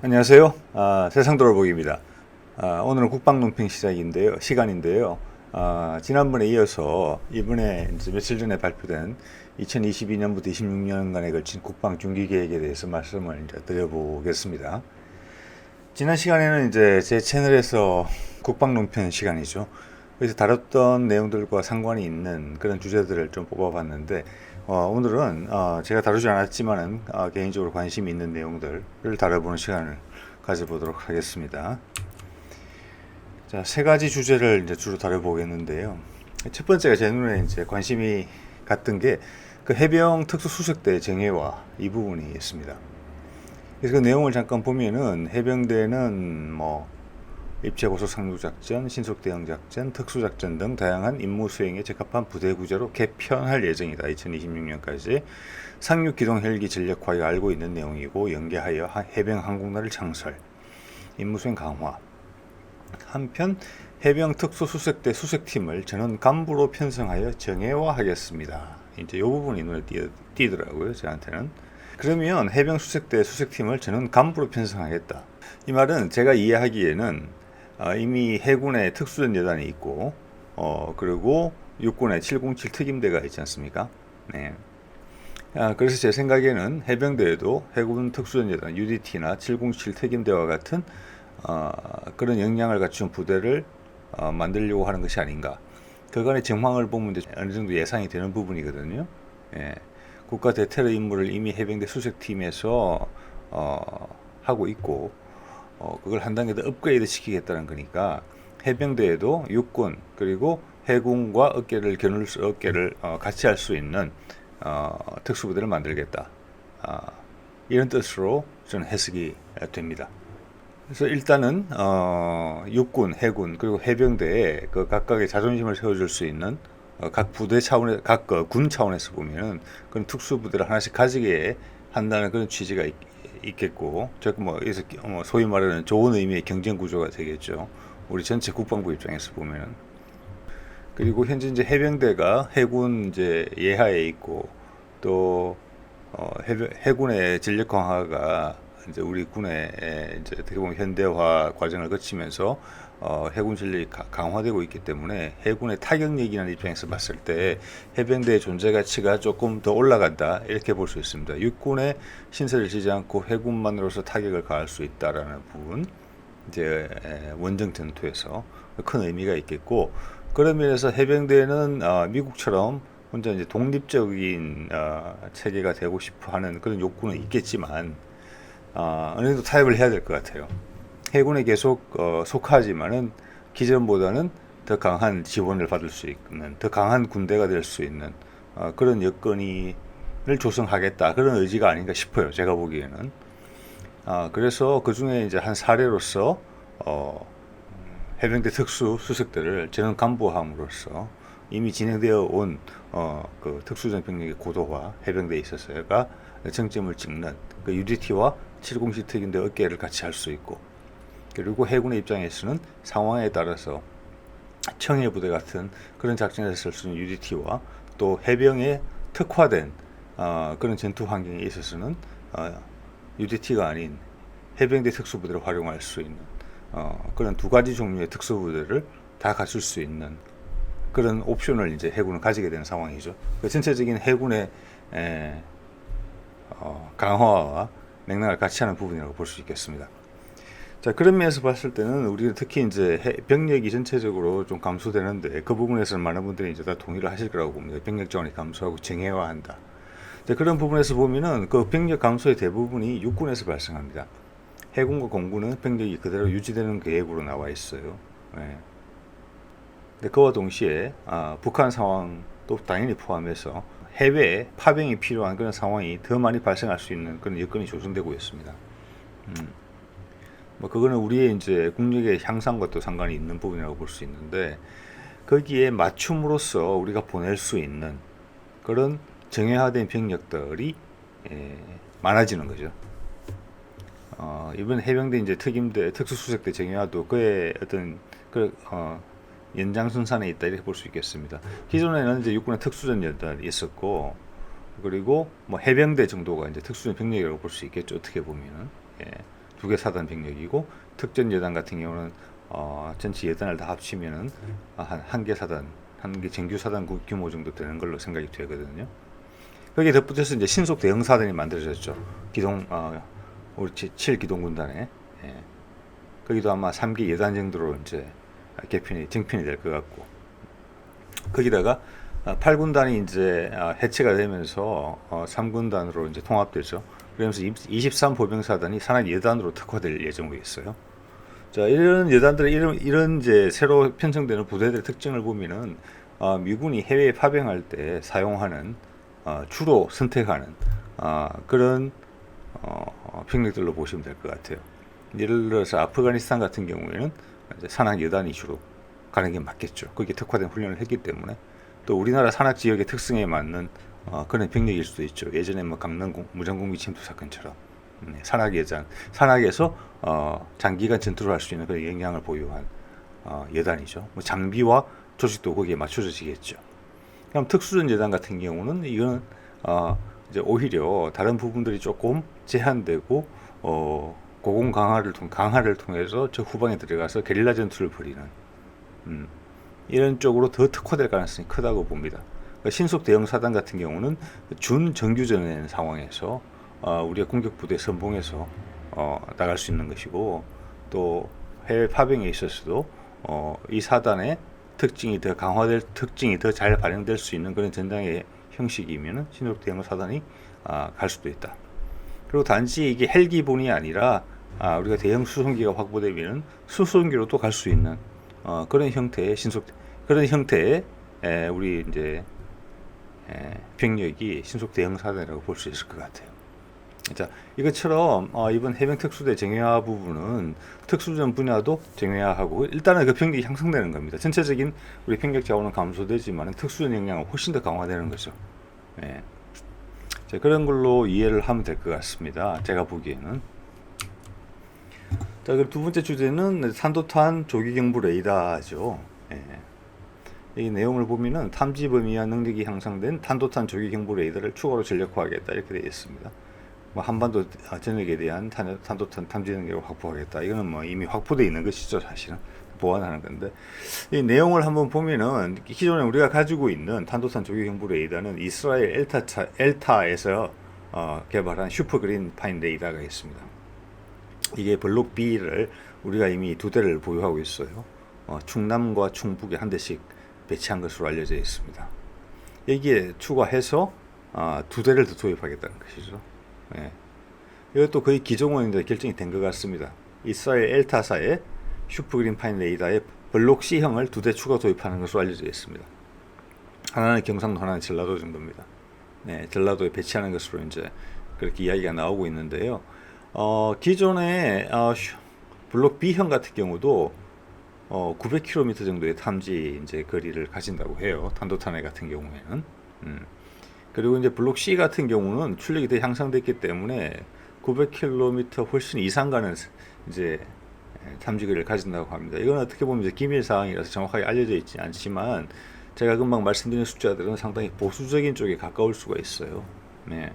안녕하세요. 세상 돌아보기입니다. 오늘은 국방논평 시간인데요. 지난번에 이어서 이번에 이제 며칠 전에 발표된 2022년부터 26년간에 걸친 국방 중기 계획에 대해서 말씀을 이제 드려보겠습니다. 지난 시간에는 이제 제 채널에서 국방논평 시간이죠. 그래서 다뤘던 내용들과 상관이 있는 그런 주제들을 좀 뽑아봤는데, 오늘은 제가 다루지 않았지만은 개인적으로 관심이 있는 내용들을 다뤄보는 시간을 가져보도록 하겠습니다. 자, 세 가지 주제를 이제 주로 다뤄보겠는데요. 첫 번째가 제 눈에 이제 관심이 갔던 게 그 해병 특수수색대 정예화 이 부분이 있습니다. 그래서 그 내용을 잠깐 보면은 해병대는 뭐 입체고소 상륙작전, 신속대응작전, 특수작전 등 다양한 임무 수행에 적합한 부대 구조로 개편할 예정이다. 2026년까지 상륙기동 헬기 전력화가 알고 있는 내용이고 연계하여 해병 항공단을 창설, 임무 수행 강화. 한편 해병 특수수색대 수색팀을 전원 간부로 편성하여 정예화하겠습니다. 이제 이 부분이 눈에 띄더라고요, 저한테는. 그러면 해병 수색대 수색팀을 전원 간부로 편성하겠다. 이 말은 제가 이해하기에는 이미 해군에 특수전여단이 있고, 그리고 육군에 707 특임대가 있지 않습니까? 네. 그래서 제 생각에는 해병대에도 해군 특수전여단 UDT나 707 특임대와 같은 그런 역량을 갖춘 부대를 만들려고 하는 것이 아닌가. 그간의 정황을 보면 이제 어느 정도 예상이 되는 부분이거든요. 예. 국가 대테러 임무를 이미 해병대 수색팀에서 하고 있고, 그걸 한 단계 더 업그레이드 시키겠다는 거니까 해병대에도 육군 그리고 해군과 어깨를 같이 할 수 있는 특수부대를 만들겠다. 이런 뜻으로 저는 해석이 됩니다. 그래서 일단은 육군, 해군 그리고 해병대에 그 각각의 자존심을 세워줄 수 있는 각 부대 차원에 군 차원에서 보면은 그런 특수부대를 하나씩 가지게 한다는 그런 취지가 있겠고, 소위 말하는 좋은 의미의 경쟁 구조가 되겠죠. 우리 전체 국방부 입장에서 보면은. 그리고 현재 이제 해병대가 해군 이제 예하에 있고, 또 해군의 전력 강화가 이제 우리 군의 이제 어떻게 보면 현대화 과정을 거치면서 해군 전력이 강화되고 있기 때문에 해군의 타격력이라는 입장에서 봤을 때 해병대의 존재 가치가 조금 더 올라간다, 이렇게 볼 수 있습니다. 육군의 신세를 지지 않고 해군만으로서 타격을 가할 수 있다라는 부분, 이제 원정 전투에서 큰 의미가 있겠고, 그런 면에서 해병대는 미국처럼 혼자 이제 독립적인 체계가 되고 싶어하는 그런 욕구는 있겠지만 어느 정도 타협을 해야 될 것 같아요. 해군에 계속 속하지만은 기존보다는 더 강한 지원을 받을 수 있는, 더 강한 군대가 될 수 있는 그런 여건을 조성하겠다, 그런 의지가 아닌가 싶어요, 제가 보기에는. 그래서 그 중에 이제 한 사례로서 해병대 특수 수색대를 전원 간부함으로써 이미 진행되어 온 그 특수전 병력의 고도화, 해병대에 있어서가 정점을 찍는 그 UDT와 707 특임대 어깨를 같이 할 수 있고, 그리고 해군의 입장에서는 상황에 따라서 청해부대 같은 그런 작전에서 쓸 수 있는 UDT와 또 해병에 특화된 그런 전투 환경에 있어서는 UDT가 아닌 해병대 특수부대를 활용할 수 있는 그런 두 가지 종류의 특수부대를 다 갖출 수 있는 그런 옵션을 이제 해군은 가지게 되는 상황이죠. 그 전체적인 해군의 강화와 맥락을 같이 하는 부분이라고 볼 수 있겠습니다. 자, 그런 면에서 봤을 때는 우리는 특히 이제 병력이 전체적으로 좀 감소되는데, 그 부분에서는 많은 분들이 이제 다 동의를 하실 거라고 봅니다. 병력 자원이 감소하고 정예화한다. 자, 그런 부분에서 보면은 그 병력 감소의 대부분이 육군에서 발생합니다. 해군과 공군은 병력이 그대로 유지되는 계획으로 나와 있어요. 네. 근데 그와 동시에 북한 상황도 당연히 포함해서 해외에 파병이 필요한 그런 상황이 더 많이 발생할 수 있는 그런 여건이 조성되고 있습니다. 뭐 그거는 우리의 이제 국력의 향상과 또 상관이 있는 부분이라고 볼 수 있는데, 거기에 맞춤으로써 우리가 보낼 수 있는 그런 정예화된 병력들이 많아지는 거죠. 이번 해병대 이제 특임대 특수수색대 정예화도 그의 어떤 연장선상에 있다, 이렇게 볼 수 있겠습니다. 기존에는 이제 육군의 특수전여단이 있었고, 그리고 뭐 해병대 정도가 이제 특수전 병력이라고 볼 수 있겠죠, 어떻게 보면은. 두 개 사단 병력이고, 특전 여단 같은 경우는 전체 여단을 다 합치면은 한 개 사단, 한 개 정규 사단 규모 정도 되는 걸로 생각이 되거든요. 거기에 덧붙여서 이제 신속 대형 사단이 만들어졌죠. 기동 우리 7기동군단에. 예. 거기도 아마 3기 여단 정도로 이제 정편이 될 것 같고, 거기다가 8군단이 이제 해체가 되면서 3군단으로 이제 통합되죠. 그러면서 23 보병사단이 산악 여단으로 특화될 예정으로 있어요. 자, 이런 여단들, 이런 이제 새로 편성되는 부대들의 특징을 보면은 미군이 해외에 파병할 때 사용하는 주로 선택하는 그런 병력들로 보시면 될 것 같아요. 예를 들어서 아프가니스탄 같은 경우에는 이제 산악 여단이 주로 가는 게 맞겠죠. 거기에 특화된 훈련을 했기 때문에. 또 우리나라 산악 지역의 특성에 맞는 그런 병력일 수도 있죠. 예전에 뭐 강릉 무장공비 침투 사건처럼 산악 여단, 산악에서 장기간 전투를 할 수 있는 그런 역량을 보유한 여단이죠. 뭐 장비와 조직도 거기에 맞춰지겠죠. 그럼 특수전 여단 같은 경우는 이거는 이제 오히려 다른 부분들이 조금 제한되고 고공 강화를 통해서 저 후방에 들어가서 게릴라 전투를 벌이는 이런 쪽으로 더 특화될 가능성이 크다고 봅니다. 그러니까 신속 대형 사단 같은 경우는 준정규전의 상황에서 우리가 공격 부대 선봉에서 나갈 수 있는 것이고, 또 해외 파병에 있어서도 이 사단의 특징이 더 강화될, 특징이 더 잘 발현될 수 있는 그런 전장의 형식이면은 신속 대형 사단이 갈 수도 있다. 그리고 단지 이게 헬기본이 아니라 우리가 대형 수송기가 확보되면은 수송기로도 갈 수 있는 그런 형태의 그런 형태의 우리 이제 병력이 신속 대형 사단이라고 볼 수 있을 것 같아요. 자, 이것처럼 이번 해병 특수대 정예화 부분은 특수전 분야도 정예화하고 일단은 그 병력이 향상되는 겁니다. 전체적인 우리 병력 자원은 감소되지만 특수전 역량은 훨씬 더 강화되는 거죠. 예. 자, 그런 걸로 이해를 하면 될 것 같습니다. 제가 보기에는. 자, 그럼 두 번째 주제는 탄도탄 조기경보 레이더죠. 예. 이 내용을 보면은 탐지 범위와 능력이 향상된 탄도탄 조기경보 레이더를 추가로 전력화하겠다 이렇게 되어 있습니다. 뭐 한반도 전역에 대한 탄도탄 탐지 능력을 확보하겠다. 이거는 뭐 이미 확보되어 있는 것이죠, 사실은. 보완하는 건데, 이 내용을 한번 보면은 기존에 우리가 가지고 있는 탄도탄 조기경보 레이더는 이스라엘 엘타에서 개발한 슈퍼그린 파인 레이더가 있습니다. 이게 블록 B를 우리가 이미 2대를 보유하고 있어요. 충남과 충북에 한 대씩 배치한 것으로 알려져 있습니다. 여기에 추가해서 2대를 더 도입하겠다는 것이죠. 예. 이것도 거의 기종은 이제 결정이 된 것 같습니다. 이스라엘 엘타사의 슈퍼그린 파인 레이더에 블록 C형을 2대 추가 도입하는 것으로 알려져 있습니다. 하나는 경상도, 하나는 전라도 정도입니다. 네, 전라도에 배치하는 것으로 이제 그렇게 이야기가 나오고 있는데요. 기존의 블록 B형 같은 경우도 900km 정도의 탐지 이제 거리를 가진다고 해요. 탄도탄 같은 경우에는. 그리고 이제 블록 C 같은 경우는 출력이 더 향상됐기 때문에 900km 훨씬 이상 가는 이제 탐지 거리를 가진다고 합니다. 이건 어떻게 보면 이제 기밀 사항이라서 정확하게 알려져 있지 않지만 제가 금방 말씀드린 숫자들은 상당히 보수적인 쪽에 가까울 수가 있어요. 네.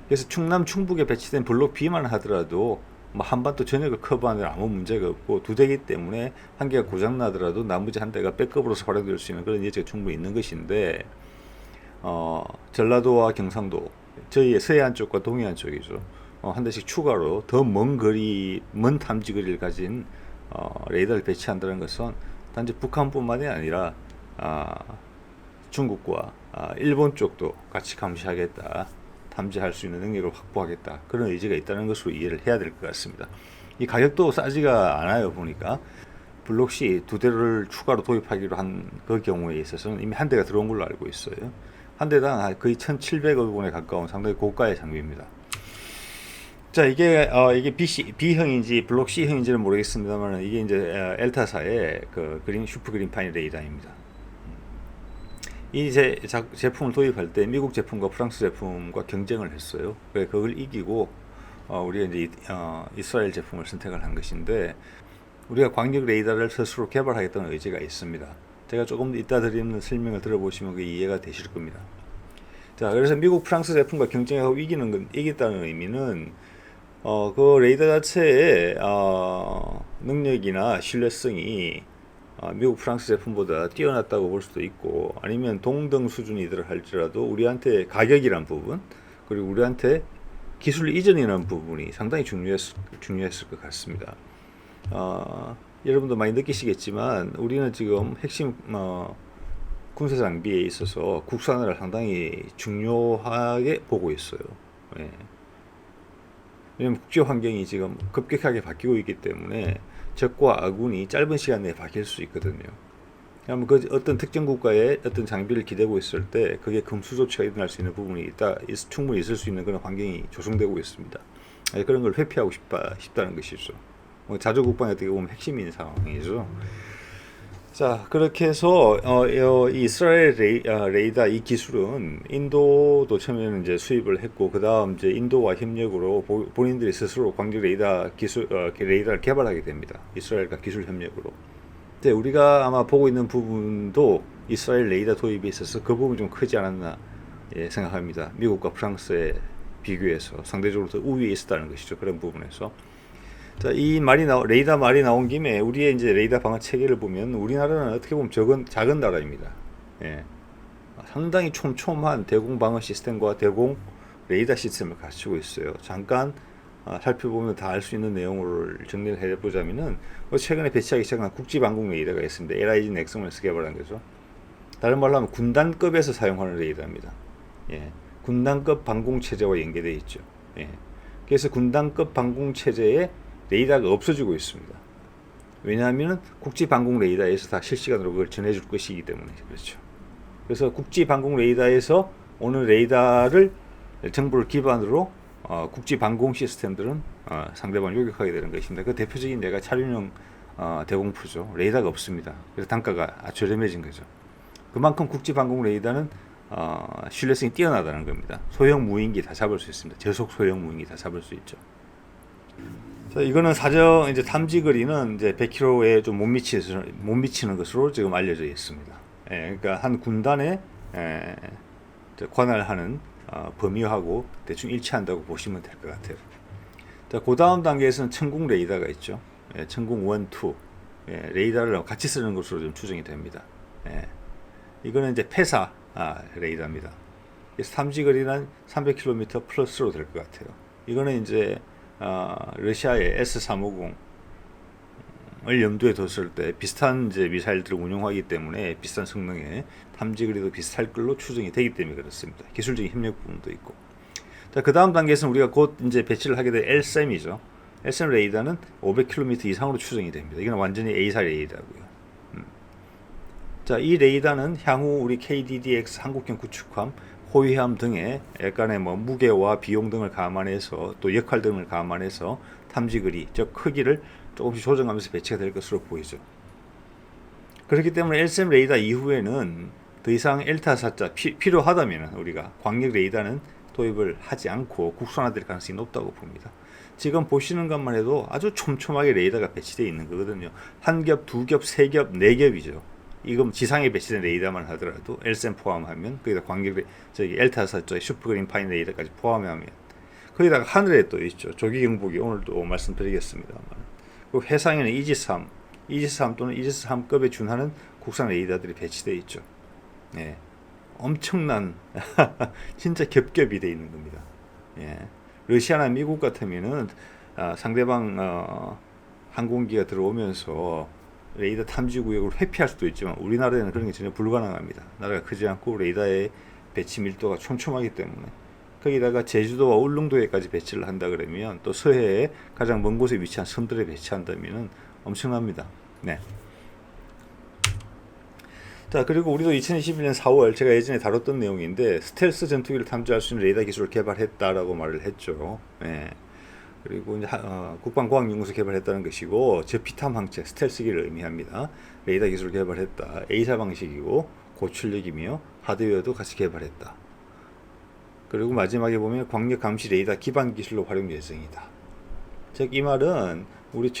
그래서 충남, 충북에 배치된 블록 B만 하더라도 뭐 한반도 전역을 커버하는 데 아무 문제가 없고 2대이기 때문에 한 개가 고장 나더라도 나머지 한 대가 백업으로서 활용될 수 있는 그런 여지가 충분히 있는 것인데, 전라도와 경상도, 저희의 서해안 쪽과 동해안 쪽이죠. 한 대씩 추가로 더 먼 탐지 거리를 가진 레이더를 배치한다는 것은 단지 북한뿐만이 아니라 중국과 일본 쪽도 같이 감시하겠다, 탐지할 수 있는 능력을 확보하겠다, 그런 의지가 있다는 것으로 이해를 해야 될 것 같습니다. 이 가격도 싸지가 않아요. 보니까 블록 C 2대를 추가로 도입하기로 한 그 경우에 있어서는 이미 한 대가 들어온 걸로 알고 있어요. 한 대당 거의 1,700억 원에 가까운 상당히 고가의 장비입니다. 자, 이게 B형인지 블록 C형인지는 모르겠습니다만 이게 이제 엘타사의 그 슈퍼그린 파인 레이더입니다. 이 제품을 도입할 때 미국 제품과 프랑스 제품과 경쟁을 했어요. 그걸 이기고 우리가 이제 이스라엘 제품을 선택을 한 것인데, 우리가 광역 레이더를 스스로 개발하겠다는 의지가 있습니다. 제가 조금 이따 드리는 설명을 들어보시면 그 이해가 되실 겁니다. 자, 그래서 미국, 프랑스 제품과 경쟁하고 이기겠다는 의미는 그 레이더 자체의 능력이나 신뢰성이 미국, 프랑스 제품보다 뛰어났다고 볼 수도 있고, 아니면 동등 수준이더라 할지라도 우리한테 가격이란 부분, 그리고 우리한테 기술 이전이라는 부분이 상당히 중요했을 것 같습니다. 여러분도 많이 느끼시겠지만 우리는 지금 핵심 군사 장비에 있어서 국산화를 상당히 중요하게 보고 있어요. 예. 왜냐하면 국제 환경이 지금 급격하게 바뀌고 있기 때문에 적과 아군이 짧은 시간 내에 바뀔 수 있거든요. 그러면 그 어떤 특정 국가의 어떤 장비를 기대고 있을 때 그게 금수조치가 일어날 수 있는 부분이 충분히 있을 수 있는 그런 환경이 조성되고 있습니다. 그런 걸 회피하고 싶다는 것이죠. 자주 국방에 어떻게 보면 핵심인 상황이죠. 자, 그렇게 해서 이스라엘 레이더 이 기술은 인도도 처음에는 이제 수입을 했고, 그 다음 이제 인도와 협력으로 본인들이 스스로 광역 레이더 레이더를 개발하게 됩니다. 이스라엘과 기술 협력으로. 근데 우리가 아마 보고 있는 부분도 이스라엘 레이더 도입에 있어서 그 부분이 좀 크지 않았나 생각합니다. 미국과 프랑스에 비교해서 상대적으로 더 우위에 있었다는 것이죠. 그런 부분에서. 자, 레이더 말이 나온 김에 우리의 이제 레이더 방어 체계를 보면 우리나라는 어떻게 보면 작은 나라입니다. 예. 상당히 촘촘한 대공 방어 시스템과 대공 레이더 시스템을 갖추고 있어요. 잠깐 살펴보면 다 알 수 있는 내용을 정리를 해보자면은 최근에 배치하기 시작한 국지방공 레이더가 있습니다. LIG 넥슨에서 개발한 거죠. 다른 말로 하면 군단급에서 사용하는 레이더입니다. 예. 군단급 방공 체제와 연계되어 있죠. 예. 그래서 군단급 방공 체제에 레이더가 없어지고 있습니다. 왜냐하면 국지 방공 레이더에서 다 실시간으로 그걸 전해줄 것이기 때문에 그렇죠. 그래서 국지 방공 레이더에서 오는 레이더를 정보를 기반으로 국지 방공 시스템들은 상대방을 요격하게 되는 것입니다. 그 대표적인 예가 차륜형 대공포죠. 레이더가 없습니다. 그래서 단가가 저렴해진 거죠. 그만큼 국지 방공 레이더는 신뢰성이 뛰어나다는 겁니다. 소형 무인기 다 잡을 수 있습니다. 저속 소형 무인기 다 잡을 수 있죠. 자, 이거는 사정 이제 탐지 거리는 이제 100km에 좀 못 미치는 것으로 지금 알려져 있습니다. 그러니까 한 군단에 관할하는 범위하고 대충 일치한다고 보시면 될 것 같아요. 자, 그 다음 단계에서는 천궁 레이더가 있죠. 천궁 1, 2 레이더를 같이 쓰는 것으로 좀 추정이 됩니다. 이거는 이제 폐사 레이더입니다. 그래서 탐지 거리는 300km 플러스로 될 것 같아요. 이거는 이제 러시아의 S-350을 염두에 뒀을 때 비슷한 이제 미사일들을 운용하기 때문에 비슷한 성능의 탐지 거리도 비슷할 걸로 추정이 되기 때문에 그렇습니다. 기술적인 협력 부분도 있고. 자, 그 다음 단계에서는 우리가 곧 이제 배치를 하게 될 LSAM이죠. LSAM 레이더는 500km 이상으로 추정이 됩니다. 이건 완전히 A사 레이더고요. 자, 이 레이더는 향후 우리 KDDX 한국형 구축함, 호위함 등의 약간의 무게와 비용 등을 감안해서 또 역할 등을 감안해서 탐지거리, 즉 크기를 조금씩 조정하면서 배치가 될 것으로 보이죠. 그렇기 때문에 LSAM 레이더 이후에는 더 이상 엘타사자 필요하다면 우리가 광역 레이더는 도입을 하지 않고 국산화될 가능성이 높다고 봅니다. 지금 보시는 것만 해도 아주 촘촘하게 레이더가 배치되어 있는 거거든요. 한 겹, 두 겹, 세 겹, 네 겹이죠. 이건 지상에 배치된 레이더만 하더라도 LSAM 포함하면 거기다 광역 엘타사 슈퍼그린 파인 레이더까지 포함하면 거기다가 하늘에 또 있죠. 조기 경보기 오늘도 말씀드리겠습니다만. 그 해상에는 이지스3 또는 이지스3급에 준하는 국산 레이더들이 배치되어 있죠. 예. 엄청난 진짜 겹겹이 되어 있는 겁니다. 예. 러시아나 미국 같으면은 상대방 항공기가 들어오면서 레이더 탐지 구역을 회피할 수도 있지만 우리나라에는 그런 게 전혀 불가능합니다. 나라가 크지 않고 레이더의 배치 밀도가 촘촘하기 때문에 거기다가 제주도와 울릉도에까지 배치를 한다 그러면 또 서해에 가장 먼 곳에 위치한 섬들에 배치한다면은 엄청납니다. 네. 자, 그리고 우리도 2021년 4월 제가 예전에 다뤘던 내용인데 스텔스 전투기를 탐지할 수 있는 레이더 기술을 개발했다라고 말을 했죠. 네. 그리고 이제 국방과학연구소 개발했다는 것이고 저피탐 항체 스텔스기를 의미합니다. 레이더 기술을 개발했다. A사 방식이고 고출력이며 하드웨어도 같이 개발했다. 그리고 마지막에 보면 광역 감시 레이더 기반 기술로 활용 예정이다. 즉 이 말은 우리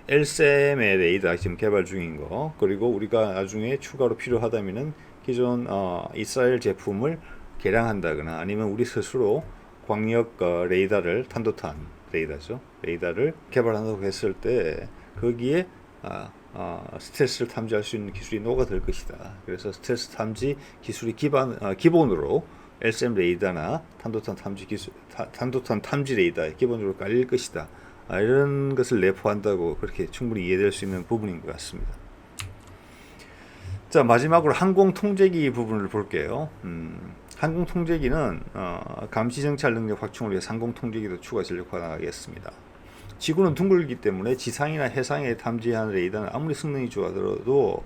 LSAM의 레이더 지금 개발 중인 거, 그리고 우리가 나중에 추가로 필요하다면은 기존 이스라엘 제품을 개량한다거나 아니면 우리 스스로 광역 레이더를 탄도탄 레이더죠. 레이더를 개발한다고 했을 때 거기에 스텔스를 탐지할 수 있는 기술이 녹아들 것이다. 그래서 스텔스 탐지 기술이 기본으로 LSM 레이더나 탄도탄 탐지 레이더에 기본적으로 깔릴 것이다. 이런 것을 내포한다고 그렇게 충분히 이해될 수 있는 부분인 것 같습니다. 자, 마지막으로 항공 통제기 부분을 볼게요. 항공 통제기는 감시 정찰 능력 확충을 위해 항공 통제기도 추가 전력화 나가겠습니다. 지구는 둥글기 때문에 지상이나 해상에 탐지하는 레이더는 아무리 성능이 좋아더라도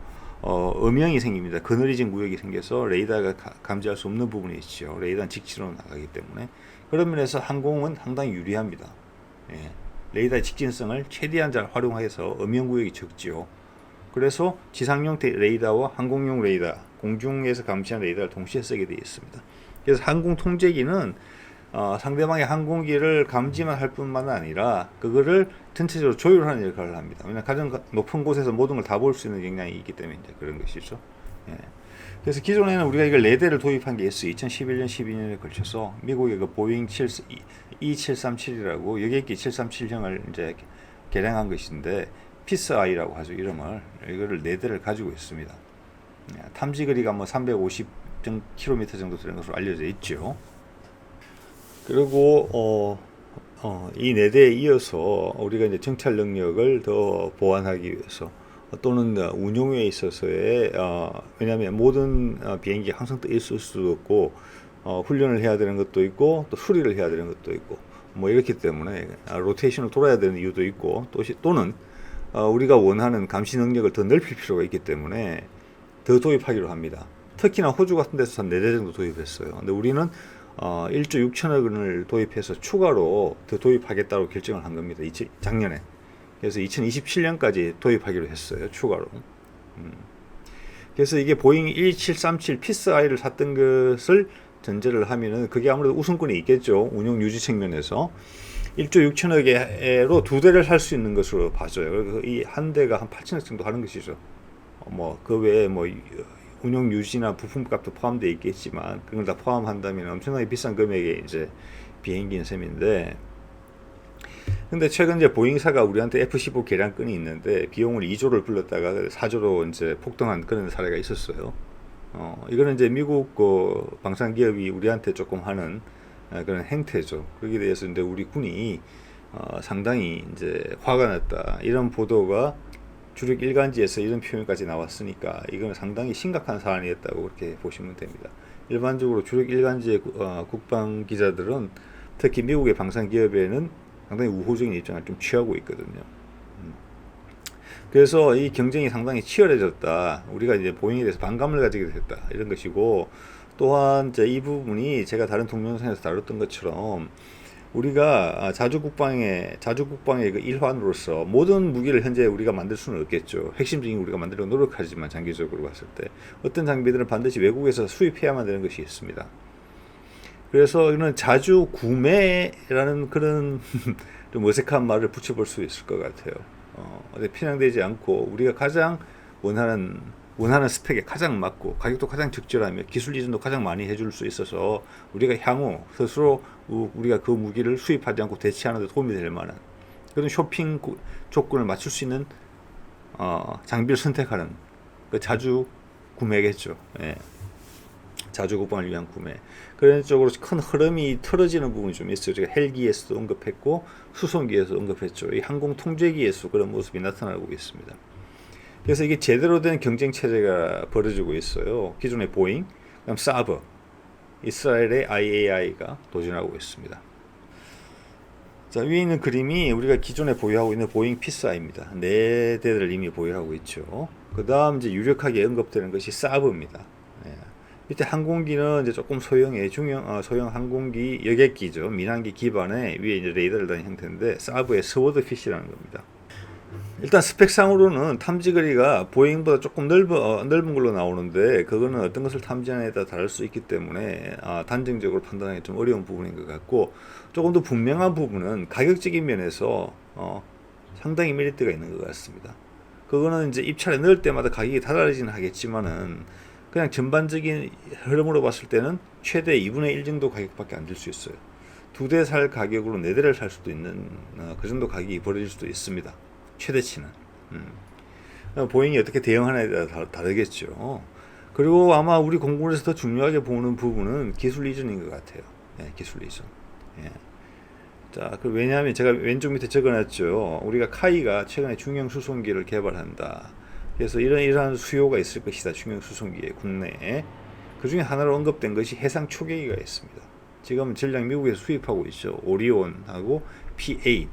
음영이 생깁니다. 그늘진 구역이 생겨서 레이더가 감지할 수 없는 부분이 있죠. 레이더는 직진으로 나가기 때문에. 그런 면에서 항공은 상당히 유리합니다. 예. 레이더의 직진성을 최대한 잘 활용해서 음영 구역이 적지요. 그래서 지상용 레이더와 항공용 레이더, 공중에서 감시하는 레이더를 동시에 쓰게 되어 있습니다. 그래서 항공 통제기는 상대방의 항공기를 감지만 할 뿐만 아니라 그거를 전체적으로 조율하는 역할을 합니다. 왜냐하면 가장 높은 곳에서 모든 걸 다 볼 수 있는 역량이 있기 때문에 이제 그런 것이죠. 예. 그래서 기존에는 우리가 이걸 4대를 도입한 게 있어요. 2011년, 12년에 걸쳐서 미국의 그 보잉 2737이라고 여객기 737형을 이제 개량한 것인데 피스아이라고 하죠. 이름을. 이거를 4대를 가지고 있습니다. 탐지 거리가 뭐 350km 정도 되는 것으로 알려져 있죠. 그리고 이 4대에 이어서 우리가 이제 정찰 능력을 더 보완하기 위해서 또는 운용에 있어서의 왜냐하면 모든 비행기 항상 떠 있을 수도 없고 훈련을 해야 되는 것도 있고 또 수리를 해야 되는 것도 있고 뭐 이렇기 때문에 로테이션을 돌아야 되는 이유도 있고 또는 우리가 원하는 감시 능력을 더 넓힐 필요가 있기 때문에 더 도입하기로 합니다. 특히나 호주 같은 데서 한 4대 정도 도입했어요. 근데 우리는 1조 6천억 원을 도입해서 추가로 더 도입하겠다고 결정을 한 겁니다. 작년에. 그래서 2027년까지 도입하기로 했어요. 추가로. 그래서 이게 보잉 1737 피스아이를 샀던 것을 전제를 하면은 그게 아무래도 우선권이 있겠죠. 운영 유지 측면에서. 1조 6천억으로 2대를 살 수 있는 것으로 봐져요. 그래서 이 한 대가 한 8천억 정도 하는 것이죠. 그 외에 운영 유지나 부품값도 포함되어 있겠지만 그걸 다 포함한다면 엄청나게 비싼 금액의 이제 비행기인 셈인데, 근데 최근 이제 보잉사가 우리한테 F-15 개량건이 있는데 비용을 2조를 불렀다가 4조로 이제 폭등한 그런 사례가 있었어요. 이거는 이제 미국 방산 기업이 우리한테 조금 하는 그런 행태죠. 거기에 대해서 이제 우리 군이 상당히 이제 화가 났다. 이런 보도가 주력 일간지에서 이런 표현까지 나왔으니까 이건 상당히 심각한 사안이었다고 그렇게 보시면 됩니다. 일반적으로 주력 일간지의 국방 기자들은 특히 미국의 방산 기업에는 상당히 우호적인 입장을 좀 취하고 있거든요. 그래서 이 경쟁이 상당히 치열해졌다. 우리가 이제 보잉에 대해서 반감을 가지게 됐다. 이런 것이고, 또한 이제 이 부분이 제가 다른 동영상에서 다뤘던 것처럼 우리가 자주국방의 그 일환으로서 모든 무기를 현재 우리가 만들 수는 없겠죠. 핵심적인 우리가 만들려고 노력하지만 장기적으로 봤을 때 어떤 장비들은 반드시 외국에서 수입해야만 되는 것이 있습니다. 그래서 이는 자주 구매라는 그런 좀 어색한 말을 붙여볼 수 있을 것 같아요. 편향되지 않고 우리가 가장 원하는 스펙에 가장 맞고 가격도 가장 적절하며 기술 이전도 가장 많이 해줄 수 있어서 우리가 향후 스스로 우리가 그 무기를 수입하지 않고 대체하는 데 도움이 될 만한 그런 쇼핑 조건을 맞출 수 있는 장비를 선택하는 그 자주 구매겠죠. 예. 자주 국방을 위한 구매. 그런 쪽으로 큰 흐름이 틀어지는 부분이 좀 있어요. 제가 헬기에서도 언급했고 수송기에서 언급했죠. 이 항공 통제기에서 그런 모습이 나타나고 있습니다. 그래서 이게 제대로 된 경쟁 체제가 벌어지고 있어요. 기존의 보잉, 그다음 사브, 이스라엘의 IAI가 도전하고 있습니다. 자, 위에 있는 그림이 우리가 기존에 보유하고 있는 보잉 피스아이입니다. 4대를 이미 보유하고 있죠. 그 다음 이제 유력하게 언급되는 것이 사브입니다. 밑에 항공기는 이제 조금 소형의 소형 항공기 여객기죠. 민항기 기반에 위에 이제 레이더를 다는 형태인데 사브의 스워드피시라는 겁니다. 일단 스펙상으로는 탐지 거리가 보잉보다 조금 넓은 걸로 나오는데 그거는 어떤 것을 탐지하느냐에 따라 다를 수 있기 때문에 단정적으로 판단하기 좀 어려운 부분인 것 같고, 조금 더 분명한 부분은 가격적인 면에서 상당히 메리트가 있는 것 같습니다. 그거는 이제 입찰에 넣을 때마다 가격이 달라지긴 하겠지만은 그냥 전반적인 흐름으로 봤을 때는 최대 2분의 1 정도 가격밖에 안 될 수 있어요. 두 대 살 가격으로 네 대를 살 수도 있는 그 정도 가격이 벌어질 수도 있습니다. 최대치는. 보잉이 어떻게 대응하냐에 따라 다르겠죠. 그리고 아마 우리 공군에서 더 중요하게 보는 부분은 기술 이전인 것 같아요. 예, 기술 이전. 예. 자, 왜냐하면 제가 왼쪽 밑에 적어놨죠. 우리가 카이가 최근에 중형 수송기를 개발한다. 그래서 이러한 수요가 있을 것이다. 중형 수송기에 국내에. 그 중에 하나로 언급된 것이 해상 초계기가 있습니다. 지금 전략 미국에서 수입하고 있죠. 오리온하고 P8,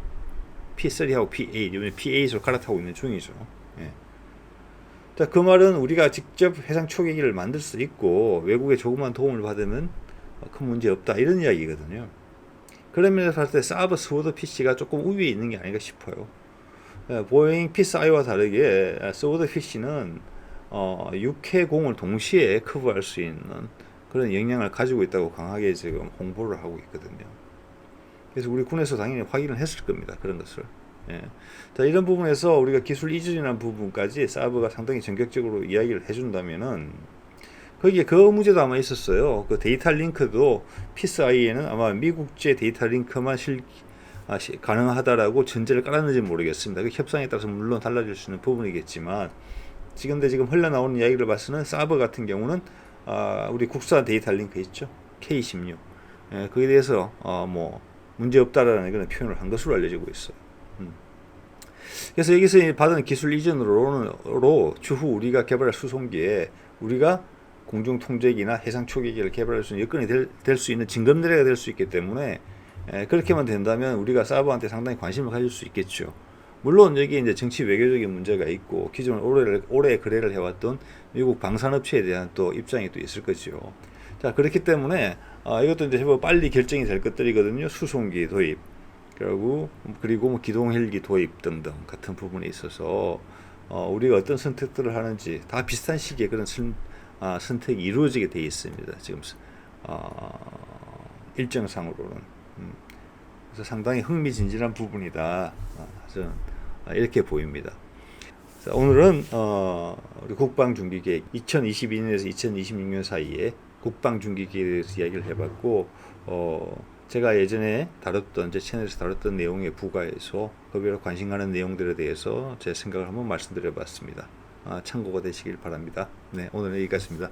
P3하고 P8, 이번에 P8으로 갈아타고 있는 중이죠. 예. 자, 그 말은 우리가 직접 해상 초계기를 만들 수 있고 외국의 조그만 도움을 받으면 큰 문제 없다 이런 이야기거든요. 그런 면에서 봤을 때 사브 스워드 PC가 조금 우위에 있는 게 아닌가 싶어요. 보잉 피스-I와 다르게 스워드 PC는 6회 공을 동시에 커버할 수 있는 그런 역량을 가지고 있다고 강하게 지금 홍보를 하고 있거든요. 그래서 우리 군에서 당연히 확인을 했을 겁니다. 그런 것을. 예. 자, 이런 부분에서 우리가 기술 이전이라는 부분까지 사브가 상당히 전격적으로 이야기를 해준다면은 거기에 그 문제도 아마 있었어요. 그 데이터 링크도 피스-I에는 아마 미국제 데이터 링크만 가능하다라고 전제를 깔았는지 모르겠습니다. 그 협상에 따라서 물론 달라질 수 있는 부분이겠지만 지금 흘러나오는 이야기를 봐서는 사브 같은 경우는 우리 국산 데이터 링크 있죠. K16. 예, 거기에 대해서 뭐 문제 없다라는 그런 표현을 한 것으로 알려지고 있어요. 그래서 여기서 받은 기술 이전으로 추후 우리가 개발할 수송기에 우리가 공중 통제기나 해상 초계기를 개발할 수 있는 여건이 될 수 있는 징검다리가 될 수 있기 때문에 그렇게만 된다면 우리가 사브한테 상당히 관심을 가질 수 있겠죠. 물론 여기 이제 정치 외교적인 문제가 있고 기존 오래 거래를 해왔던 미국 방산업체에 대한 또 입장이 또 있을 거죠. 자, 그렇기 때문에 이것도 이제 빨리 결정이 될 것들이거든요. 수송기 도입 그리고 뭐 기동 헬기 도입 등등 같은 부분에 있어서 우리가 어떤 선택들을 하는지 다 비슷한 시기에 그런 선택이 이루어지게 되어 있습니다. 지금 일정상으로는. 그래서 상당히 흥미진진한 부분이다. 저는 이렇게 보입니다. 자, 오늘은 우리 국방중기계획 2022년에서 2026년 사이에 국방중기계획에 대해서 이야기를 해봤고 제가 예전에 제 채널에서 다뤘던 내용에 부과해서 그별 관심 가는 내용들에 대해서 제 생각을 한번 말씀드려봤습니다. 참고가 되시길 바랍니다. 네, 오늘은 여기까지입니다.